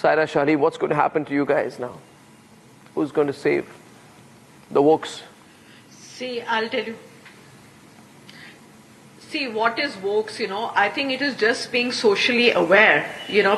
Saira Shari, what's going to happen to you guys now? Who's going to save the wokes? See, I'll tell you. See, what is wokes, I think it is just being socially aware,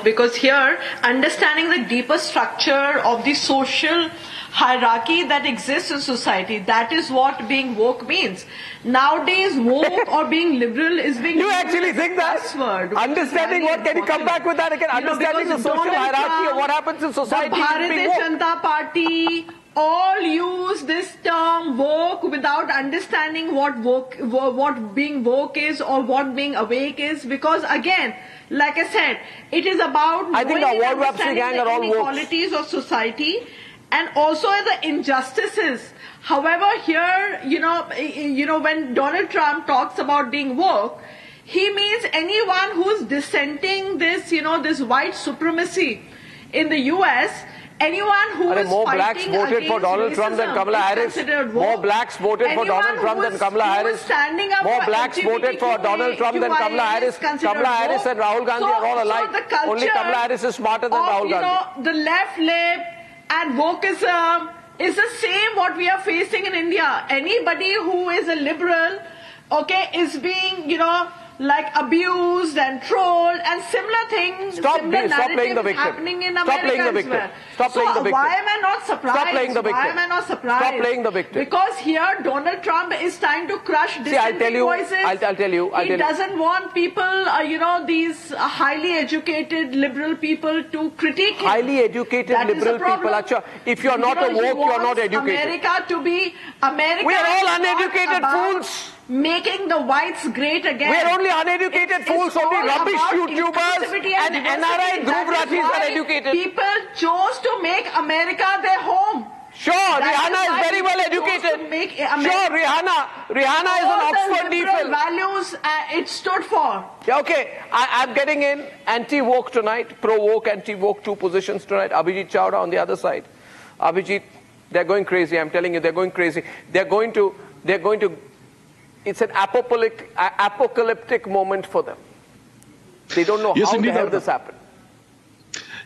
because here, understanding the deeper structure of the social hierarchy that exists in society, that is what being woke means. Nowadays, woke or being liberal is being You actually think that? Buzzword, Understanding what? Can you come back with that again? Understanding the social hierarchy of what happens in society is being woke. The Bharatiya Janata Party all use this term woke without understanding what being woke is or what being awake is, because again, like I said, it is about I think the World Wapsi gang are all woke. Inequalities of society and also the injustices. However, here, when Donald Trump talks about being woke, he means anyone who's dissenting this, this white supremacy in the US. Anyone who is more fighting blacks voted for Donald Trump than Kamala Harris. More blacks voted for Donald Trump than Kamala Harris. More blacks voted for Donald Trump than Kamala Harris. Kamala Harris and Rahul Gandhi are all alike. Only Kamala Harris is smarter than Rahul Gandhi. The left lib and wokeism is the same what we are facing in India. Anybody who is a liberal, is being, abused and trolled and similar things. Stop playing the victim. Happening in Stop playing the victim. Stop playing the victim. Why am I not surprised? Stop playing the victim. Why am I not surprised? Stop playing the victim. Because here Donald Trump is trying to crush dissenting voices. I'll tell you. He doesn't want people, these highly educated liberal people to critique him. Highly educated liberal people. Achha, if you're not a woke, you're not educated. America to be America. We are all uneducated fools. Making the whites great again. We're only uneducated fools, only rubbish YouTubers and NRI Dhruv Rathis are educated. People chose to make America their home. Sure, Rihanna is very well educated. Sure, Rihanna is an Oxford DPhil. Values it stood for. Yeah, okay, I'm getting in anti-woke tonight, pro-woke, anti-woke, two positions tonight. Abhijit Chawda on the other side. Abhijit, they're going crazy, I'm telling you, they're going crazy. They're going to, it's an apocalyptic moment for them. They don't know how the hell this happened.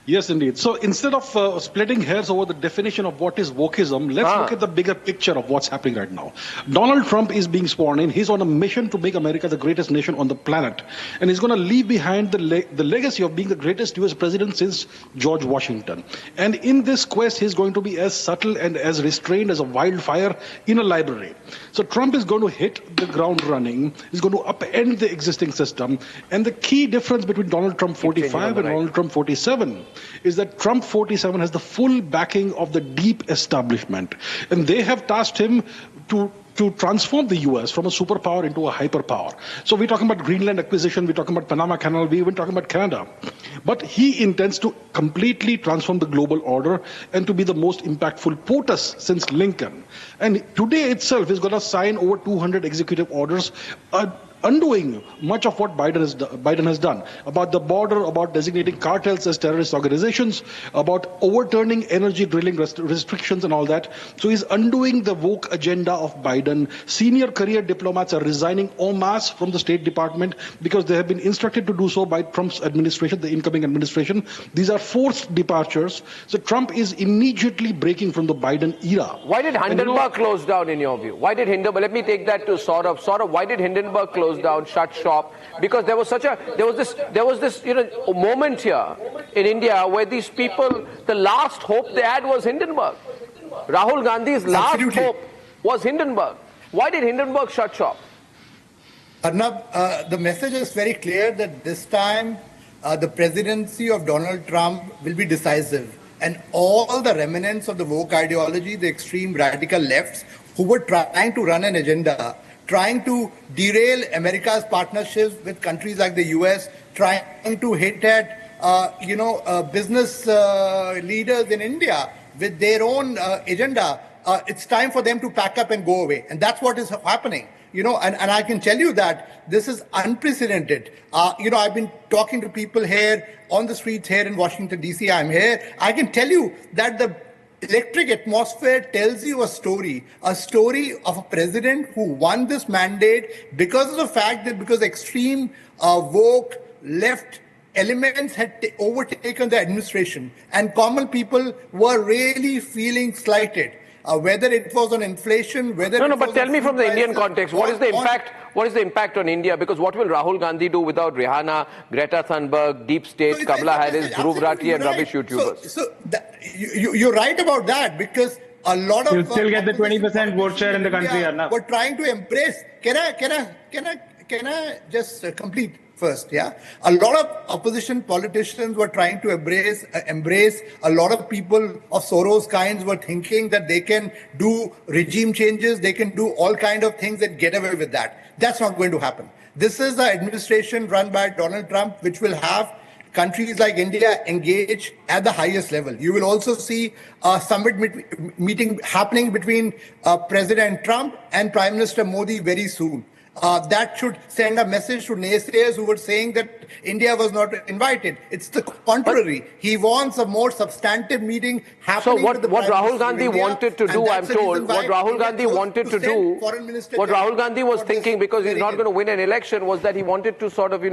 Yes, indeed. So instead of splitting hairs over the definition of what is wokeism, let's look at the bigger picture of what's happening right now. Donald Trump is being sworn in. He's on a mission to make America the greatest nation on the planet. And he's going to leave behind the legacy of being the greatest US president since George Washington. And in this quest, he's going to be as subtle and as restrained as a wildfire in a library. So Trump is going to hit the ground running. He's going to upend the existing system. And the key difference between Donald Trump 45 and Donald Trump 47 is that Trump 47 has the full backing of the deep establishment. And they have tasked him to transform the US from a superpower into a hyperpower. So we're talking about Greenland acquisition, we're talking about Panama Canal, we're even talking about Canada. But he intends to completely transform the global order and to be the most impactful POTUS since Lincoln. And today itself, he's going to sign over 200 executive orders, undoing much of what Biden has done about the border, about designating cartels as terrorist organizations, about overturning energy drilling restrictions and all that. So he's undoing the woke agenda of Biden. Senior career diplomats are resigning en masse from the State Department because they have been instructed to do so by Trump's administration, the incoming administration. These are forced departures. So Trump is immediately breaking from the Biden era. Why did Hindenburg close down in your view? Why did Hindenburg, let me take that to Saurabh, why did Hindenburg close down, shut shop? Because there was this moment here in India where these people, the last hope they had was Hindenburg. Rahul Gandhi's last hope was Hindenburg. Why did Hindenburg shut shop? Arnab, the message is very clear that this time the presidency of Donald Trump will be decisive. And all the remnants of the woke ideology, the extreme radical lefts, who were trying to run an agenda, trying to derail America's partnerships with countries like the US, trying to hit at, business leaders in India with their own agenda. It's time for them to pack up and go away. And that's what is happening. And I can tell you that this is unprecedented. I've been talking to people here on the streets here in Washington, D.C. I'm here. I can tell you that the electric atmosphere tells you a story of a president who won this mandate because of the fact that because extreme woke left elements had overtaken the administration, and common people were really feeling slighted. Whether it was on inflation, whether no, it but was tell on me food from the Indian prices, context, what is the impact? What is the impact on India? Because what will Rahul Gandhi do without Rihanna, Greta Thunberg, Deep State, Kamala Harris, Dhruv Rathi, and rubbish YouTubers? You're right about that, because a lot of you still get the 20% vote share in the country, Arnab. We're trying to embrace. Can I just complete first? Yeah, a lot of opposition politicians were trying to embrace. A lot of people of Soros kinds were thinking that they can do regime changes, they can do all kind of things and get away with that. That's not going to happen. This is the administration run by Donald Trump, which will have countries like India engage at the highest level. You will also see a summit meeting happening between President Trump and Prime Minister Modi very soon. That should send a message to naysayers who were saying that India was not invited. It's the contrary. He wants a more substantive meeting happening. So what Rahul Gandhi wanted to do, I'm told, what Rahul Gandhi wanted to do, what Rahul Gandhi was thinking, because he's not going to win an election, was that he wanted to sort of,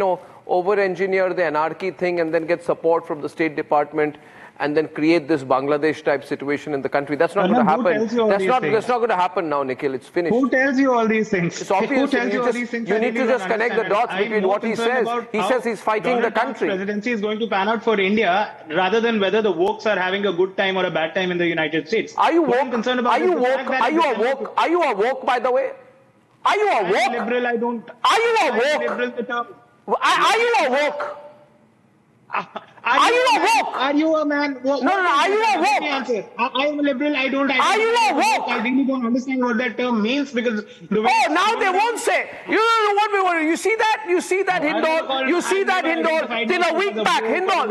over-engineer the anarchy thing and then get support from the State Department and then create this Bangladesh-type situation in the country. That's not going to happen. That's not going to happen now, Nikhil. It's finished. Who tells you all these things? It's obvious. You need to just connect the dots between what he says. He says he's fighting the country. The presidency is going to pan out for India rather than whether the wokes are having a good time or a bad time in the United States. Are you woke? Are you woke? Are you a woke? Are you a woke, by the way? Are you a woke? Liberal, I don't. Are you a woke? Are you a woke? Are you a woke? Are you a man? No, are you a woke? I am a liberal. I don't. Are you a woke? I really don't understand what that term means, because now they won't say. You see that? You see that Hindol? You see that Hindol? Till a week back, Hindol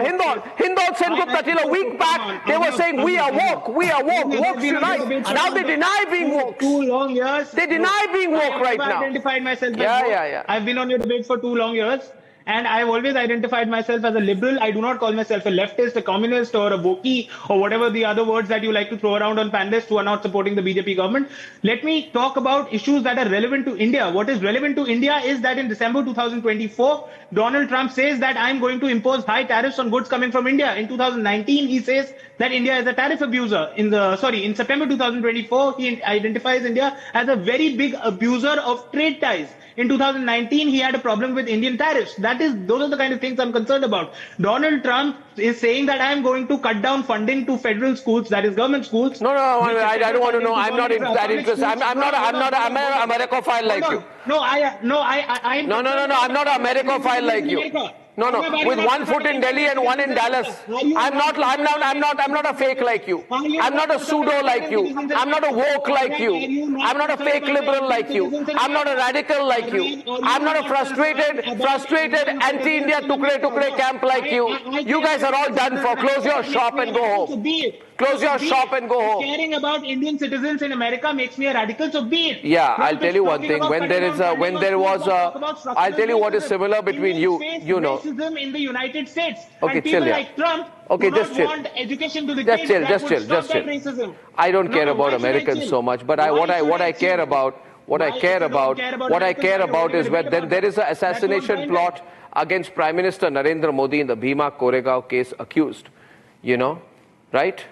Sengupta, till a week back, they were saying we are woke. We are woke. Woke unite. Now they deny being woke. 2 long years. They deny being woke right now. I've identified myself as woke. I've been on your debate for 2 long years. And I've always identified myself as a liberal. I do not call myself a leftist, a communist, or a wokey, or whatever the other words that you like to throw around on panelists who are not supporting the BJP government. Let me talk about issues that are relevant to India. What is relevant to India is that in December 2024, Donald Trump says that I'm going to impose high tariffs on goods coming from India. In 2019, he says that India is a tariff abuser. In September 2024, he identifies India as a very big abuser of trade ties. In 2019, he had a problem with Indian tariffs. Those are the kind of things I'm concerned about. Donald Trump is saying that I'm going to cut down funding to federal schools, that is government schools. No, I don't want to know. I'm not that interested. I'm not an Americophile like you. No, I'm not an Americophile like you. No, with 1 foot in Delhi and 1 in Dallas. I'm not a fake like you. I'm not a pseudo like you. I'm not a woke like you. I'm not a fake liberal like you. I'm not a radical like you. I'm not a frustrated anti-India tukre camp like you. You guys are all done for. Close your shop and go home. Close your shop and go home. Caring about Indian citizens in America makes me a radical, so be it. Yeah, I'll tell you one thing. I'll tell you what is similar between you. Racism in the United States. Okay, and people chill, like Trump okay, do not want education to the kids. Just chill. I don't care about Americans so much, but what I care about is when there is an assassination plot against Prime Minister Narendra Modi in the Bhima Koregaon case accused. Right?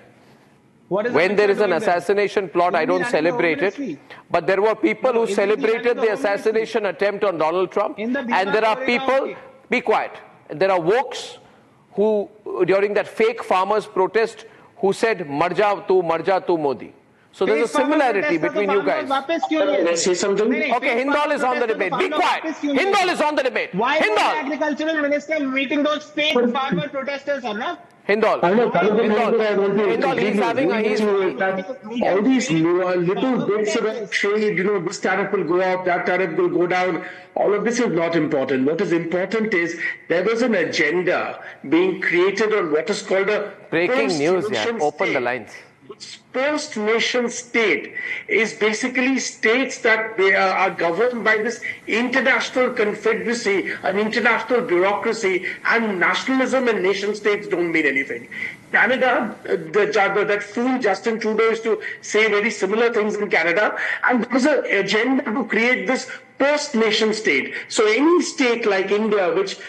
When there is an assassination plot, I don't celebrate it. But there were people who celebrated the assassination attempt on Donald Trump. And there are people, be quiet. There are wokes who, during that fake farmers protest, who said, Marja tu Modi. So there's a similarity between you guys. Let's say something. Okay, Hindol is on the debate. Be quiet. Hindol is on the debate. Why is the agricultural minister meeting those fake farmer protesters, Arnab? Hindol, he's having all these little bits of trade, this tariff will go up, that tariff will go down. All of this is not important. What is important is there was an agenda being created on what is called a breaking news. Yeah, open the lines. Post-nation state is basically states that they are governed by this international confederacy, an international bureaucracy, and nationalism and nation states don't mean anything. Canada, that fool Justin Trudeau used to say very similar things in Canada, and there was an agenda to create this post-nation state. So any state like India, which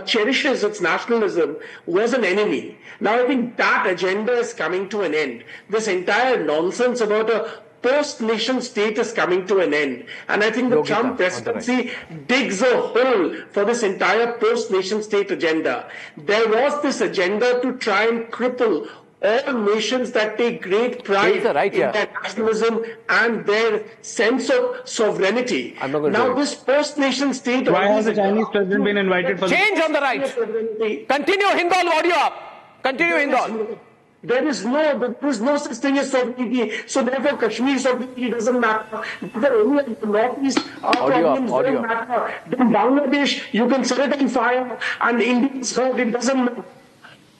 cherishes its nationalism, was an enemy. Now I think that agenda is coming to an end. This entire nonsense about a post-nation state is coming to an end. And I think the Trump presidency digs a hole for this entire post-nation state agenda. There was this agenda to try and cripple all nations that take great pride in their nationalism and their sense of sovereignty. Now this post-nation state... Why has the Chinese president been invited for... Change on the right. Continue Hindol audio up. Continue Hindol. There is no such thing as sovereignty. So therefore, Kashmir sovereignty doesn't matter. The northeast problems don't matter. Then Bangladesh, you can set it on fire, and Indians hurt. It doesn't matter.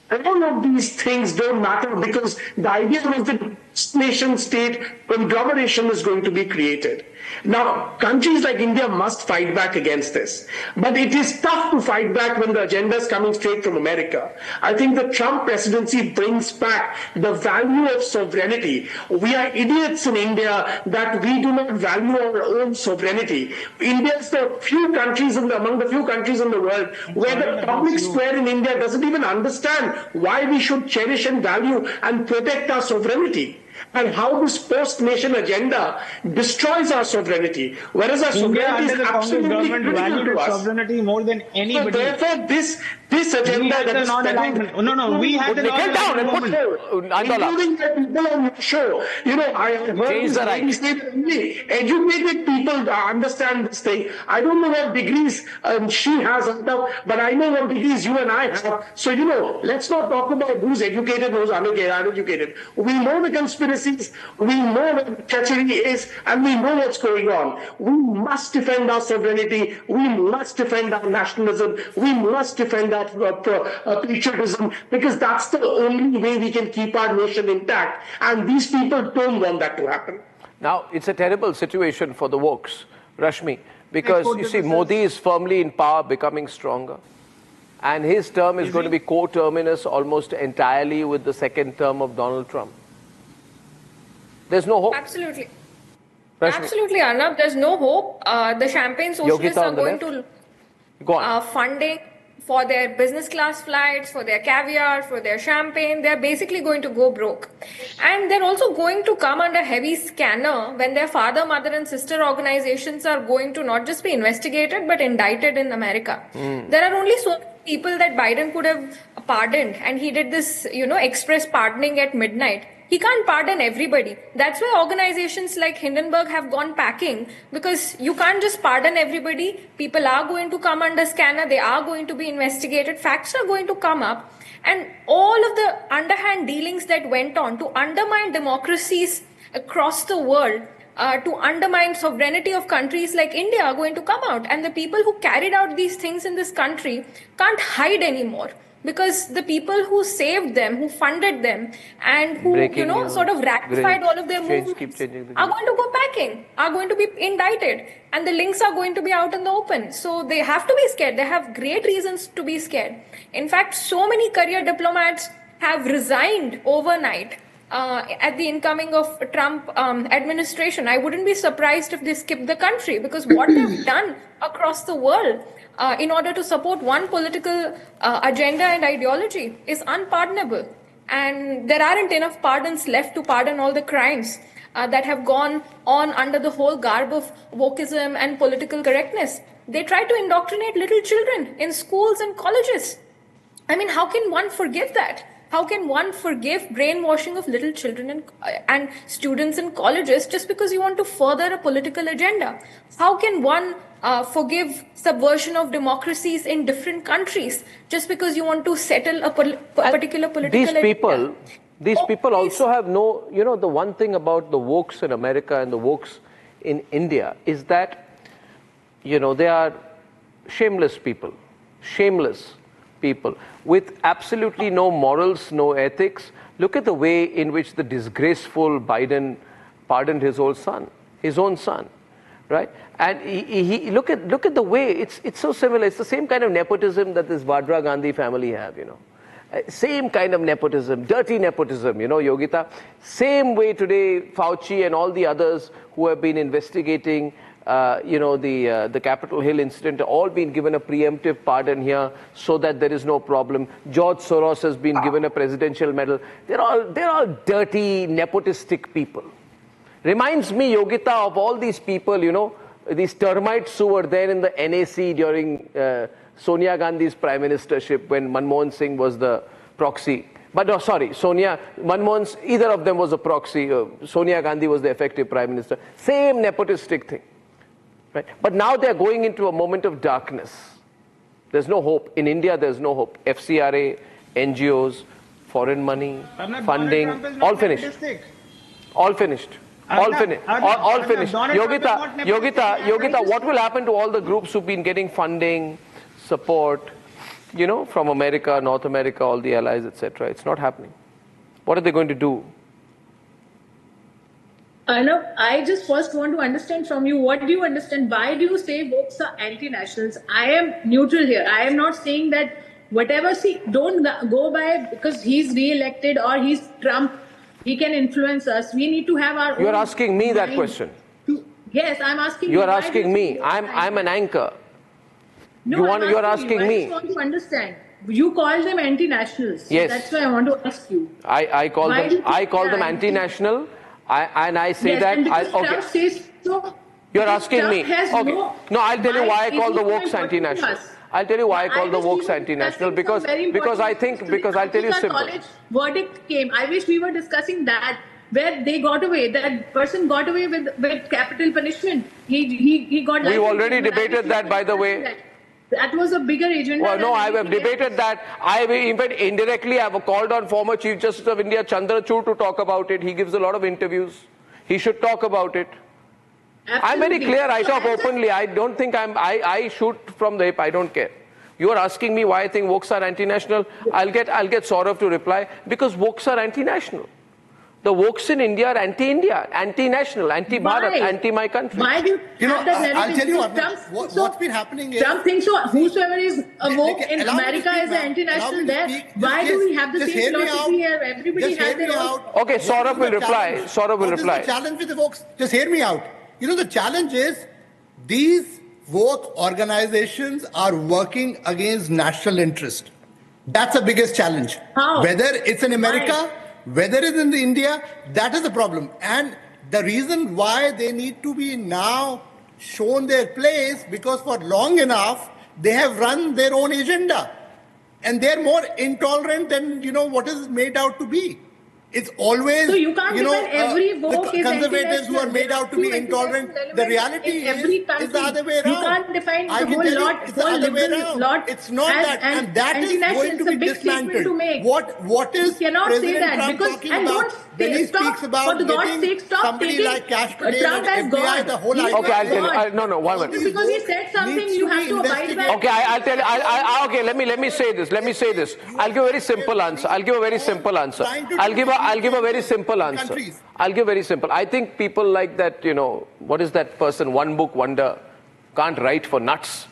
All of these things don't matter because the idea of the nation state conglomeration is going to be created. Now, countries like India must fight back against this. But it is tough to fight back when the agenda is coming straight from America. I think the Trump presidency brings back the value of sovereignty. We are idiots in India that we do not value our own sovereignty. India is among the few countries in the world where the public square in India doesn't even understand why we should cherish and value and protect our sovereignty. And how this post-nation agenda destroys our sovereignty, whereas our sovereignty is absolutely critical to us. Sovereignty more than anybody. So therefore, this agenda that is we had the including the people on your show. I heard this lady say that only educated people understand this thing. I don't know what degrees she has, but I know what degrees you and I have. So, let's not talk about who's educated, who's uneducated. We know the conspiracies, we know what treachery is, and we know what's going on. We must defend our sovereignty, we must defend our nationalism, we must defend our patriotism, because that's the only way we can keep our nation intact. And these people don't want that to happen. Now, it's a terrible situation for the wokes, Rashmi, because you see, Modi is firmly in power, becoming stronger. And his term is going to be coterminous almost entirely with the second term of Donald Trump. There's no hope. Absolutely. Rashmi. Absolutely, Arnab. There's no hope. The champagne socialists are going to funding for their business class flights, for their caviar, for their champagne. They're basically going to go broke. And they're also going to come under heavy scanner when their father, mother and sister organizations are going to not just be investigated but indicted in America. There are only so many people that Biden could have pardoned, and he did this, express pardoning at midnight. He can't pardon everybody. That's why organizations like Hindenburg have gone packing, because you can't just pardon everybody. People are going to come under scanner. They are going to be investigated. Facts are going to come up. And all of the underhand dealings that went on to undermine democracies across the world, to undermine sovereignty of countries like India are going to come out. And the people who carried out these things in this country can't hide anymore. Because the people who saved them, who funded them, and who, sort of ratified all of their movements are going to go packing, are going to be indicted, and the links are going to be out in the open. So they have to be scared. They have great reasons to be scared. In fact, so many career diplomats have resigned overnight at the incoming of Trump administration. I wouldn't be surprised if they skip the country, because what they've done across the world in order to support one political agenda and ideology is unpardonable. And there aren't enough pardons left to pardon all the crimes that have gone on under the whole garb of wokeism and political correctness. They try to indoctrinate little children in schools and colleges. I mean, how can one forgive that? How can one forgive brainwashing of little children and students in colleges just because you want to further a political agenda? How can one forgive subversion of democracies in different countries just because you want to settle a particular political agenda? These people also have no, the one thing about the wokes in America and the wokes in India is that, they are shameless people with absolutely no morals, no ethics. Look at the way in which the disgraceful Biden pardoned his own son, right? And he look at the way it's so similar. It's the same kind of nepotism that this Vadra Gandhi family have, Same kind of nepotism, dirty nepotism, you know, Yogita. Same way today, Fauci and all the others who have been investigating, you know, the Capitol Hill incident, all been given a preemptive pardon here so that there is no problem. George Soros has been given a presidential medal. They're all dirty, nepotistic people. Reminds me, Yogita, of all these people, you know, these termites who were there in the NAC during Sonia Gandhi's prime ministership when Manmohan Singh was the proxy. But no, sorry, Manmohan, either of them was a proxy. Sonia Gandhi was the effective prime minister. Same nepotistic thing. Right? But now they're going into a moment of darkness. There's no hope. In India, there's no hope. FCRA, NGOs, foreign money, funding, all finished. All finished. All finished. All finished. Yogita, what will happen to all the groups who've been getting funding, support, you know, from America, North America, all the allies, etc.? It's not happening. What are they going to do? Arnab, I just first want to understand from you, what do you understand? Why do you say vokes are anti-nationals? I am neutral here. I am not saying that whatever, don't go by because he's re-elected or he's Trump, he can influence us. We need to have our own. You're asking me that question. Yes, I'm asking you. You're asking me. I'm an anchor. No, you're asking me. I just want to understand. You call them anti-nationals. Yes. That's why I want to ask you. I call them anti-national. And I say that. Trump says so. You're asking me. Okay. No, I'll tell you why I call the wokes anti-national. I'll tell you why I call the wokes anti-national because I think I'll tell you simple. College verdict came. I wish we were discussing that where they got away. That person got away with capital punishment. He got. We've already debated that, by the way. That was a bigger agenda. Well, no, I have debated that. I have even indirectly I have called on former Chief Justice of India, Chandrachud, to talk about it. He gives a lot of interviews. He should talk about it. Absolutely. I'm very clear. I talk openly. I don't think I shoot from the hip. I don't care. You are asking me why I think wokes are anti-national. I'll get Saurav to reply because wokes are anti-national. The wokes in India are anti-India, anti-national, anti-Bharat, anti-my country. Why do you know, I'll tell you what's been happening is... Trump thinks so. Whosoever is a woke in America is an anti-national there. Why do we have the same philosophy here? Everybody has their own... Okay, Saurav will reply. Saurav will reply. What is the challenge with the wokes? Just hear me out. You know, the challenge is these woke organizations are working against national interest. That's the biggest challenge. How? Whether it's in America... Whether it's in India, that is the problem. And the reason why they need to be now shown their place, because for long enough, they have run their own agenda. And they're more intolerant than, you know, what is made out to be. It's always, so you can't every woke the conservatives who are made out to be intolerant. The reality is the other way around. You can't define the whole lot. It's not that, and that is going to be dismantled. What is President Trump talking about when he speaks about getting somebody like Cash Patel and FBI, the whole idea? Okay, I'll tell you. One minute. Because he said something, you have to abide by. Okay, I'll tell you. Okay, let me say this. I'll give a very simple answer. I'll give a very simple answer. I'll give a very simple answer. I'll give very simple. I think people like that, you know, what is that person, one book wonder, can't write for nuts.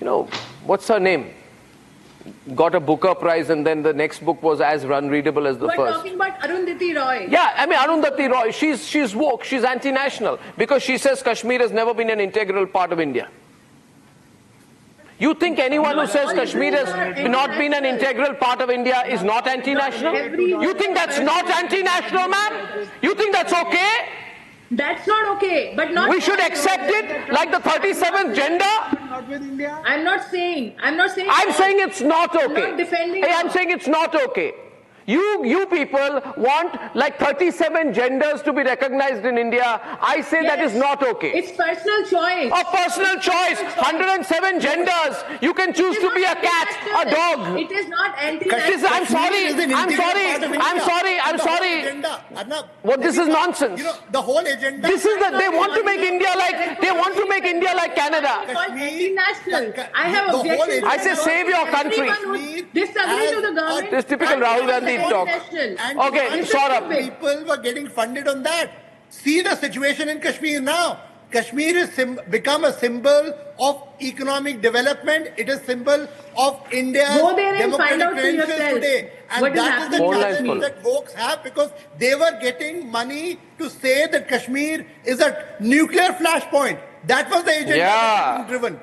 You know, what's her name? Got a Booker Prize and then the next book was as unreadable as the first. We're talking about Arundhati Roy. Yeah, I mean Arundhati Roy, she's woke, she's anti-national because she says Kashmir has never been an integral part of India. You think anyone who says Kashmir has not been an integral part of India is not anti-national? You think that's not anti-national, ma'am? You think that's okay? That's not okay, but not... We should accept it like the 37th gender? I'm not saying... I'm saying it's not okay. I'm not defending... Hey, I'm saying it's not okay. You people want like 37 genders to be recognized in India. I say that is not okay. It's personal choice. A personal choice. 107 genders. You can choose to be a cat, a dog. It is not anti-national. I'm sorry. What, this is nonsense. You know, the whole agenda. This is that they want to make India like Canada. Anti-national. I have objections. I say save your country. Disagree to the government. This typical Rahul Gandhi talk. Okay, Saurav. People were getting funded on that. See the situation in Kashmir now. Kashmir has become a symbol of economic development. It is a symbol of India's democratic credentials today. And that is the challenge that folks have, because they were getting money to say that Kashmir is a nuclear flashpoint. That was the agenda that was being driven.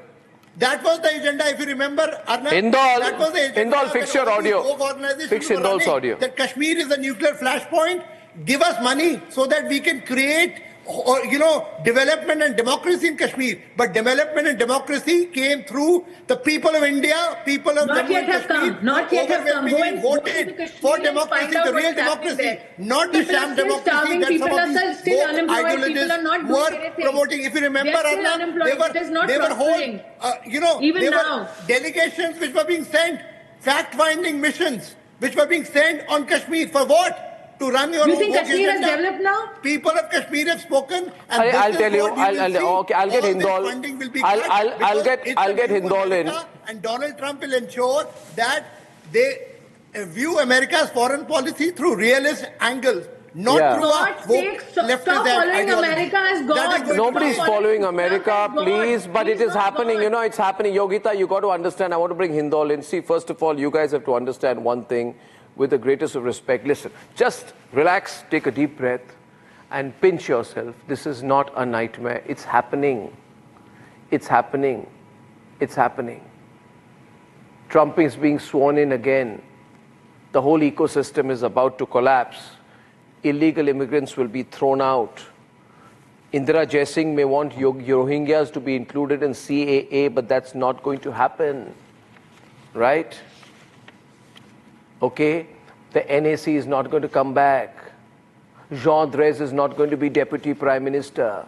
That was the agenda, if you remember, Arnab. That was the agenda. Indol, fix your audio. Fix Indol's audio. That Kashmir is a nuclear flashpoint. Give us money so that we can create, development and democracy in Kashmir. But development and democracy came through the people of India, people of Not yet have come. Not yet have come. Voted for democracy, the real democracy, not the sham democracy that some of these ideologists were promoting. If you remember, Arnab, they were whole, delegations which were being sent, fact-finding missions which were being sent on Kashmir. For what? To run your You think Kashmir has developed now? People of Kashmir have spoken, and I'll tell you. I'll get Hindol. I'll get Hindol in. And Donald Trump will ensure that they view America's foreign policy through realist angles, not through a leftist ideology. Nobody's following America, please, but it is happening. It's happening. Yogita, you got to understand. I want to bring Hindol in. See, first of all, you guys have to understand one thing. With the greatest of respect, listen, just relax, take a deep breath and pinch yourself. This is not a nightmare. It's happening. It's happening. It's happening. Trump is being sworn in again. The whole ecosystem is about to collapse. Illegal immigrants will be thrown out. Indira Jaisingh may want Rohingyas to be included in CAA, but that's not going to happen. Right? Okay, the NAC is not going to come back. Jean Drèze is not going to be Deputy Prime Minister.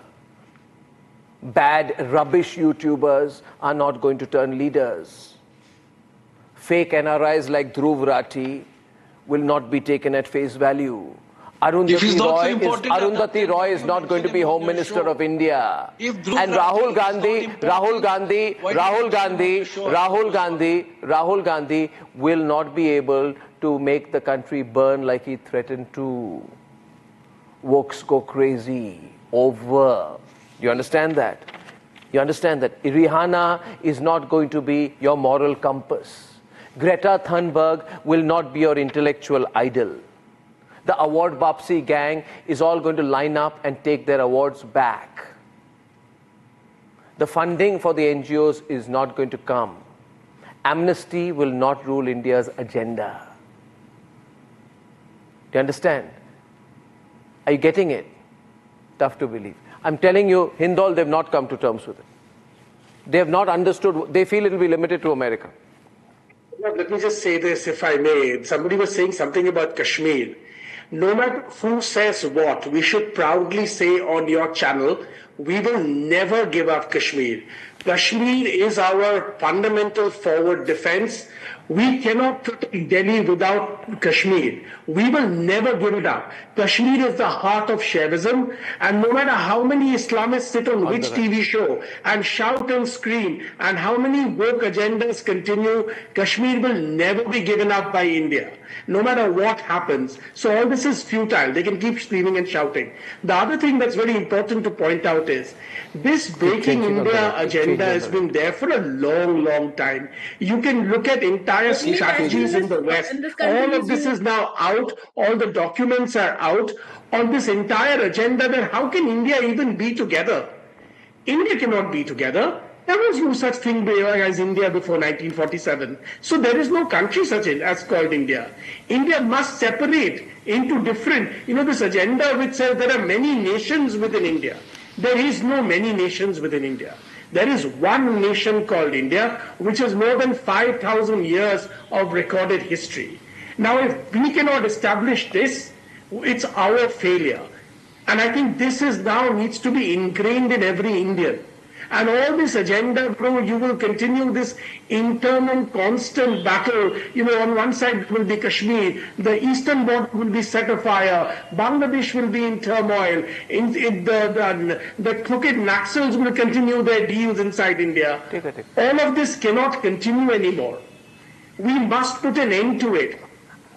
Bad, rubbish YouTubers are not going to turn leaders. Fake NRIs like Dhruv Rathi will not be taken at face value. Arundhati Roy is not going to be Home Minister of India. And Rahul Gandhi will not be able to make the country burn like he threatened to. Wokes go crazy. Over. You understand that? You understand that? Rihanna is not going to be your moral compass. Greta Thunberg will not be your intellectual idol. The award Bapsi gang is all going to line up and take their awards back. The funding for the NGOs is not going to come. Amnesty will not rule India's agenda. Do you understand? Are you getting it? Tough to believe. I'm telling you, Hindol, they've not come to terms with it. They have not understood. They feel it will be limited to America. Let me just say this, if I may. Somebody was saying something about Kashmir. No matter who says what, we should proudly say on your channel, we will never give up Kashmir. Kashmir is our fundamental forward defense. We cannot protect Delhi without Kashmir. We will never give it up. Kashmir is the heart of Shaivism, and no matter how many Islamists sit on which TV show and shout and scream, and how many woke agendas continue, Kashmir will never be given up by India, no matter what happens. So all this is futile. They can keep screaming and shouting. The other thing that's very important to point out is, this Breaking India agenda has been there for a long, long time. You can look at entire strategies in the West. All of this is now out. All the documents are out on this entire agenda. Then how can India even be together? India cannot be together. There was no such thing as India before 1947. So there is no country such as called India. India must separate into different, this agenda which says there are many nations within India. There is no many nations within India. There is one nation called India, which has more than 5,000 years of recorded history. Now, if we cannot establish this, it's our failure. And I think this is now needs to be ingrained in every Indian. And all this agenda, you will continue this internal constant battle. On one side will be Kashmir, the eastern border will be set afire, Bangladesh will be in turmoil, the crooked Naxals will continue their deals inside India. All of this cannot continue anymore. We must put an end to it.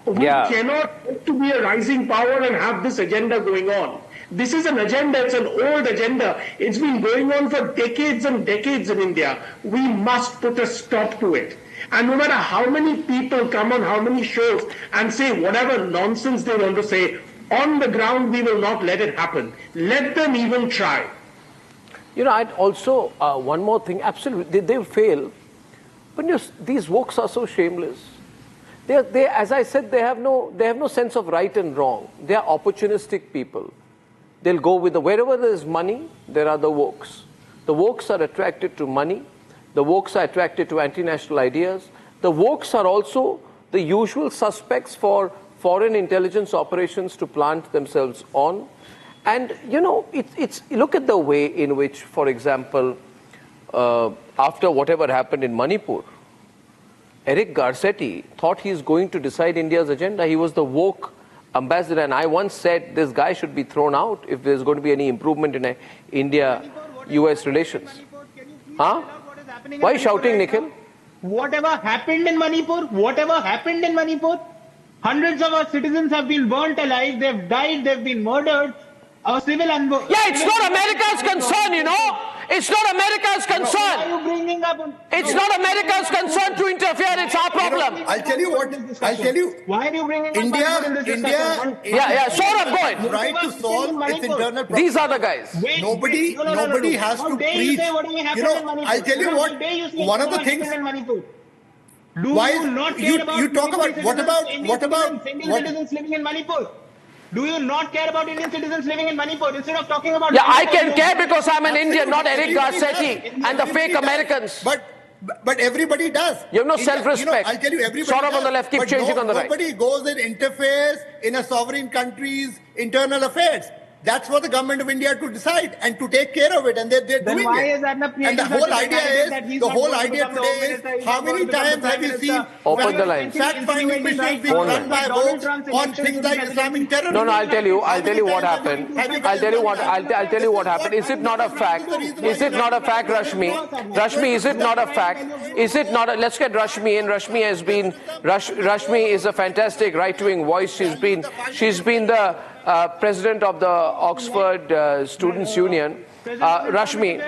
We cannot hope to be a rising power and have this agenda going on. This is an agenda, it's an old agenda. It's been going on for decades and decades in India. We must put a stop to it. And no matter how many people come on how many shows and say whatever nonsense they want to say, on the ground we will not let it happen. Let them even try. You know, I'd also, one more thing, absolutely, they fail. But these wokes are so shameless. They, as I said, they have no sense of right and wrong. They are opportunistic people. They'll go with wherever there is money, there are the wokes. The wokes are attracted to money. The wokes are attracted to anti-national ideas. The wokes are also the usual suspects for foreign intelligence operations to plant themselves on. And, you know, look at the way in which, for example, after whatever happened in Manipur, Eric Garcetti thought he's going to decide India's agenda. He was the woke ambassador, and I once said this guy should be thrown out if there's going to be any improvement in India-US relations. Huh? Why are you shouting, Nikhil? Whatever happened in Manipur, hundreds of our citizens have been burnt alive, they've died, they've been murdered. Our civil yeah, it's not America's concern, you know. It's not America's concern. Why are you bringing up? It's not America's concern to interfere. It's our problem. I'll tell you what. I'll tell you. Why are you bringing India? Saurabh, go ahead. Right to solve its internal problems. These are the guys. Nobody has to preach. You know, I'll tell you what. One of the things. Why you talk about what about citizens living in Manipur? Do you not care about Indian citizens living in Manipur instead of talking about? Yeah, I can care because I'm an Indian, not Eric Garcetti and the fake Americans. But everybody does. You have no self-respect. You know, I'll tell you, everybody does. On the left, keep changing on the right. Nobody goes and interferes in a sovereign country's internal affairs. That's for the government of India to decide and to take care of it, and they're doing it. And the whole idea today is, how many times have you seen fact-finding missions being run by folks on things like Islamic terrorism? No, I'll tell you what happened. I'll tell you what happened. Is it not a fact? Is it not a fact, Rashmi? Rashmi, is it not a fact? Is it not? Let's get Rashmi in. Rashmi is a fantastic right-wing voice. She's been the president of the Oxford Students' Union. Rashmi,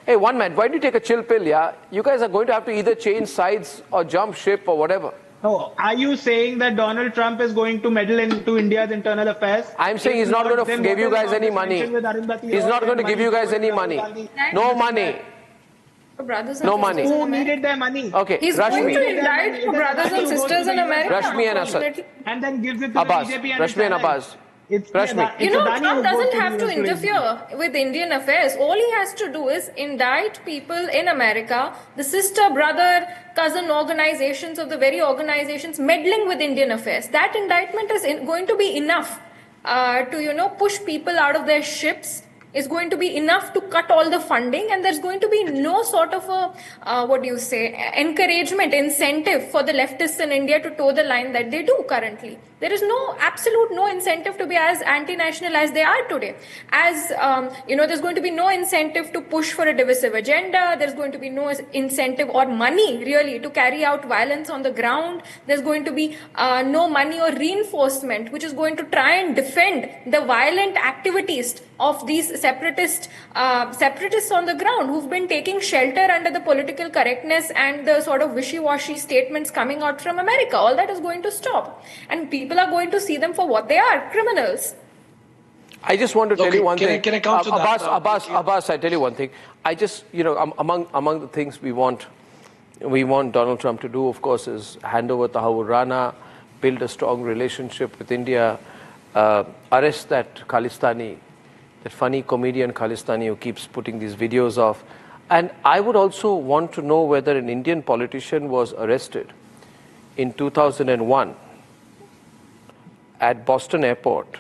hey, one minute, why don't you take a chill pill, yeah? You guys are going to have to either change sides or jump ship or whatever. Oh, are you saying that Donald Trump is going to meddle into India's internal affairs? I'm saying he's not going to give you guys any money. He's not going to give you guys any money. No money. No money. Who needed their money? Okay, he's Rashmi. going to indict for brothers and sisters in America. Rashmi and Assad. And then gives it to Abbas. the BJP and Rashmi and Abbas. Rashmi. You know, Trump doesn't have to interfere with Indian affairs. All he has to do is indict people in America, the sister, brother, cousin organizations of the very organizations meddling with Indian affairs. That indictment is going to be enough to, you know, push people out of their ships. Is going to be enough to cut all the funding, and there's going to be no sort of a, encouragement, incentive for the leftists in India to toe the line that they do currently. There is absolute no incentive to be as anti-national as they are today. As, there's going to be no incentive to push for a divisive agenda. There's going to be no incentive or money, really, to carry out violence on the ground. There's going to be no money or reinforcement, which is going to try and defend the violent activities of these separatists on the ground who've been taking shelter under the political correctness and the sort of wishy-washy statements coming out from America. All that is going to stop. And people are going to see them for what they are, criminals. I just want to tell you one thing. Can I come to that? Abbas, I tell you one thing. I just, among the things we want Donald Trump to do, of course, is hand over Tahawur Rana, build a strong relationship with India, arrest that Khalistani, that funny comedian Khalistani who keeps putting these videos of. And I would also want to know whether an Indian politician was arrested in 2001 at Boston Airport,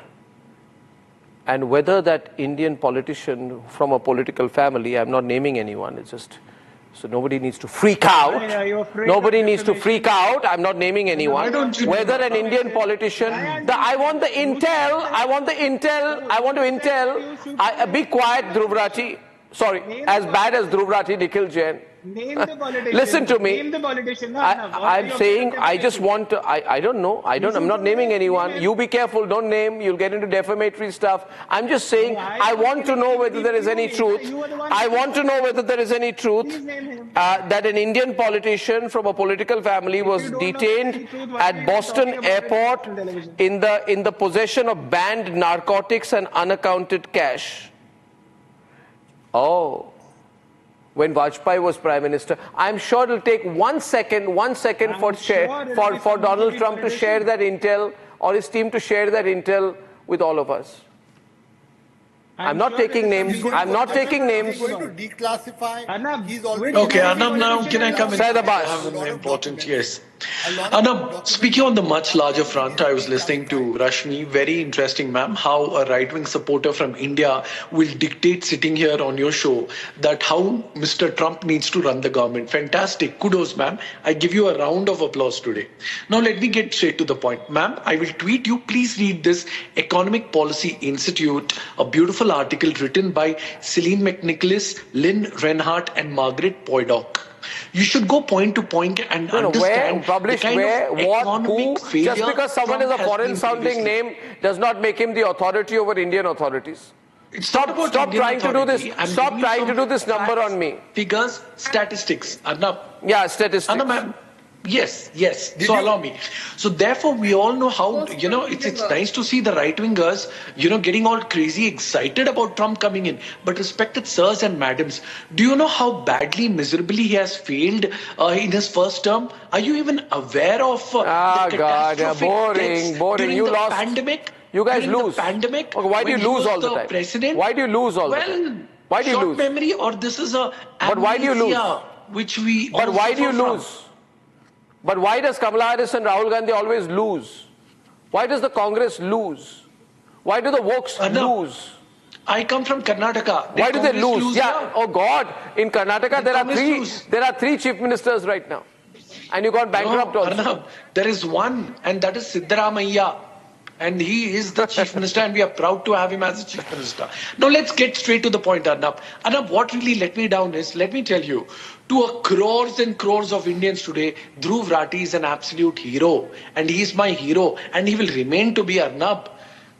and whether that Indian politician from a political family, I'm not naming anyone, it's just, so nobody needs to freak out. Nobody needs to freak out. I'm not naming anyone. Whether an Indian politician, I want to intel. Be quiet, Dhruvrati. Sorry, as bad as Dhruv Rathi, Nikhil Jain. Name the politician. Listen to me. Name the politician. I'm saying, I just want to, I don't know. I'm not naming anyone. You be careful, don't name. You'll get into defamatory stuff. I'm just saying, I want to know whether there is any truth. I want to know whether there is any truth that an Indian politician from a political family was detained at Boston Airport in the possession of banned narcotics and unaccounted cash. Oh. When Vajpayee was Prime Minister. I'm sure it'll take 1 second for Donald Trump to share that intel, or his team to share that intel with all of us. I'm not taking names. I'm not taking names. He's going to declassify. Arnab, He's already. Okay, Arnab, now can I come in? Say the I boss. have an important, yes. Arnab, speaking on the much larger front, I was listening to Rashmi, very interesting, ma'am, how a right-wing supporter from India will dictate sitting here on your show that how Mr. Trump needs to run the government. Fantastic. Kudos, ma'am. I give you a round of applause today. Now, let me get straight to the point. Ma'am, I will tweet you. Please read this Economic Policy Institute, a beautiful article written by Celine McNicholas, Lynn Reinhardt, and Margaret Poydock. You should go point to point and understand published the kind where, of what, economic who. failure Just because someone is a Trump has been foreign-sounding previously. name does not make him the authority over Indian authorities. Stop trying to do this. Stop trying to do this number on me. Figures, statistics. Arnab. Yeah, statistics. Arnab, ma'am. Yes. So allow me. So therefore, we all know how, it's nice to see the right-wingers, getting all crazy excited about Trump coming in. But respected sirs and madams, do you know how badly, miserably he has failed in his first term? Are you even aware of the catastrophic deaths boring. during You the lost. pandemic? You guys During lose. The pandemic. Okay, why do you lose all the time? President? Why do you lose all the time? Why do you short lose? memory, or this is a But why do you lose? Which we. But why do you suffer from. lose? But why does Kamala Harris and Rahul Gandhi always lose? Why does the Congress lose? Why do the Wokes lose? I come from Karnataka. Why do they lose? Yeah. Oh God! In Karnataka, there are three chief ministers right now, and you got bankrupt also. Arnab, there is one, and that is Siddaramaiah. And he is the chief minister, and we are proud to have him as a chief minister. Now let's get straight to the point, Arnab. Arnab, what really let me down is, let me tell you, to a crores and crores of Indians today, Dhruv Rathi is an absolute hero. And he is my hero. And he will remain to be, Arnab.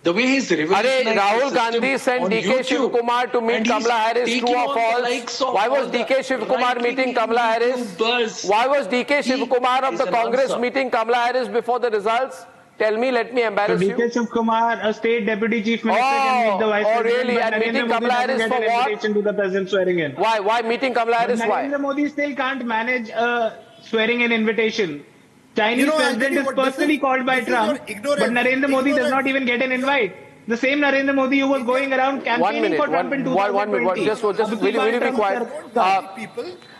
The way he's revolutionized Rahul Gandhi sent DK Shivakumar to meet Kamala Harris. True or false? Why was DK Shivakumar meeting Kamala Harris? Why was DK Shivakumar of the Congress meeting Kamala Harris before the results? Tell me, let me embarrass you. DK Shivakumar, a state deputy chief minister, can meet the vice president. Really? And meeting Kamala Harris for what? To the president swearing in. Why meeting Kamala Harris? Why? Narendra Modi still can't manage a swearing in invitation. Chinese president is personally called by Trump, but Narendra Modi does not even get an invite. The same Narendra Modi who was going around campaigning for Trump in 2020. 1 minute. Just will you be quiet?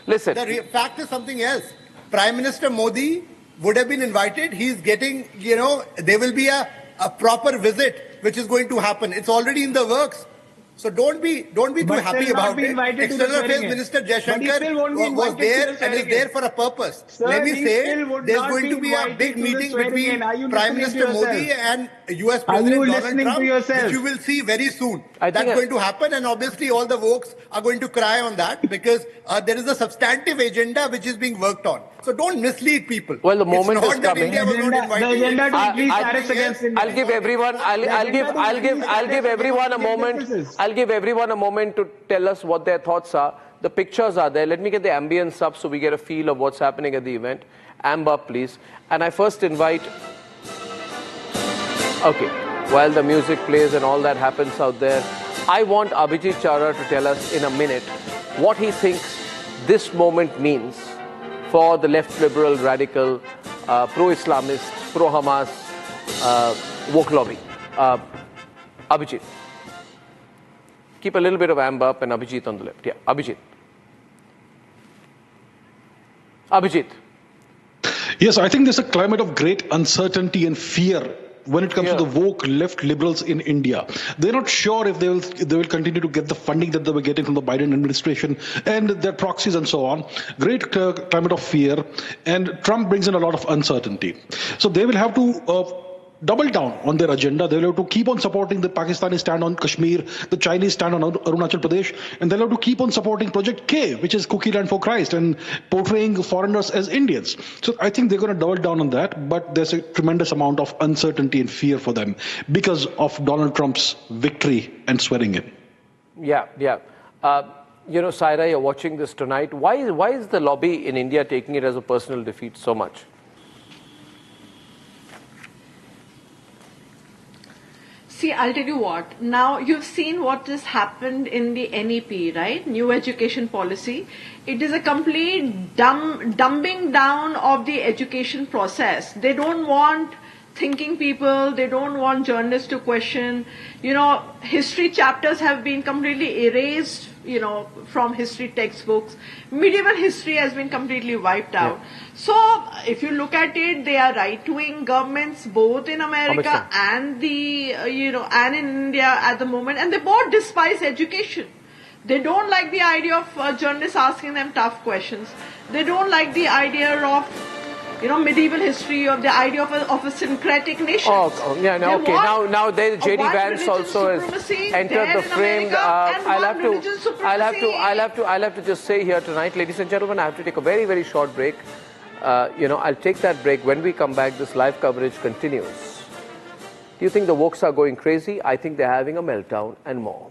Listen. The fact is something else. Prime Minister Modi would have been invited. He's getting, there will be a proper visit which is going to happen. It's already in the works. So don't be too happy about it. External Affairs Minister Jaishankar was there and is there for a purpose. Let me say, there's going to be a big meeting between Prime Minister Modi and US President Donald Trump, which you will see very soon. That's going to happen, and obviously all the Wokes are going to cry on that because there is a substantive agenda which is being worked on. So don't mislead people. Well, the moment is coming. I'll give everyone a moment. I'll give everyone a moment to tell us what their thoughts are. The pictures are there. Let me get the ambience up so we get a feel of what's happening at the event. Amber, please. And I first invite... Okay, while the music plays and all that happens out there, I want Abhijit Chawla to tell us in a minute what he thinks this moment means for the left liberal, radical, pro-Islamist, pro-Hamas, woke lobby. Abhijit. Keep a little bit of Amber up and Abhijit on the left. Yeah, Abhijit. Abhijit. Yes, I think there's a climate of great uncertainty and fear when it comes to the woke left liberals in India. They're not sure if they will continue to get the funding that they were getting from the Biden administration and their proxies and so on. Great climate of fear, and Trump brings in a lot of uncertainty. So they will have to double down on their agenda. They'll have to keep on supporting the Pakistani stand on Kashmir, the Chinese stand on Arunachal Pradesh, and they'll have to keep on supporting Project K, which is Cookie Land for Christ, and portraying foreigners as Indians. So I think they're going to double down on that, but there's a tremendous amount of uncertainty and fear for them because of Donald Trump's victory and swearing in. Yeah. Saira, you're watching this tonight. Why is the lobby in India taking it as a personal defeat so much? See, I'll tell you what. Now, you've seen what has happened in the NEP, right? New education policy. It is a complete dumbing down of the education process. They don't want thinking people. They don't want journalists to question. History chapters have been completely erased, from history textbooks. Medieval history has been completely wiped out. Yeah. So, if you look at it, they are right-wing governments, both in America and and in India at the moment, and they both despise education. They don't like the idea of journalists asking them tough questions. They don't like the idea of medieval history, of the idea of a syncretic nation. Now there J.D. Vance also has entered the frame. I'll have to just say here tonight, ladies and gentlemen, I have to take a very, very short break. I'll take that break. When we come back, this live coverage continues. Do you think the wokes are going crazy? I think they're having a meltdown and more.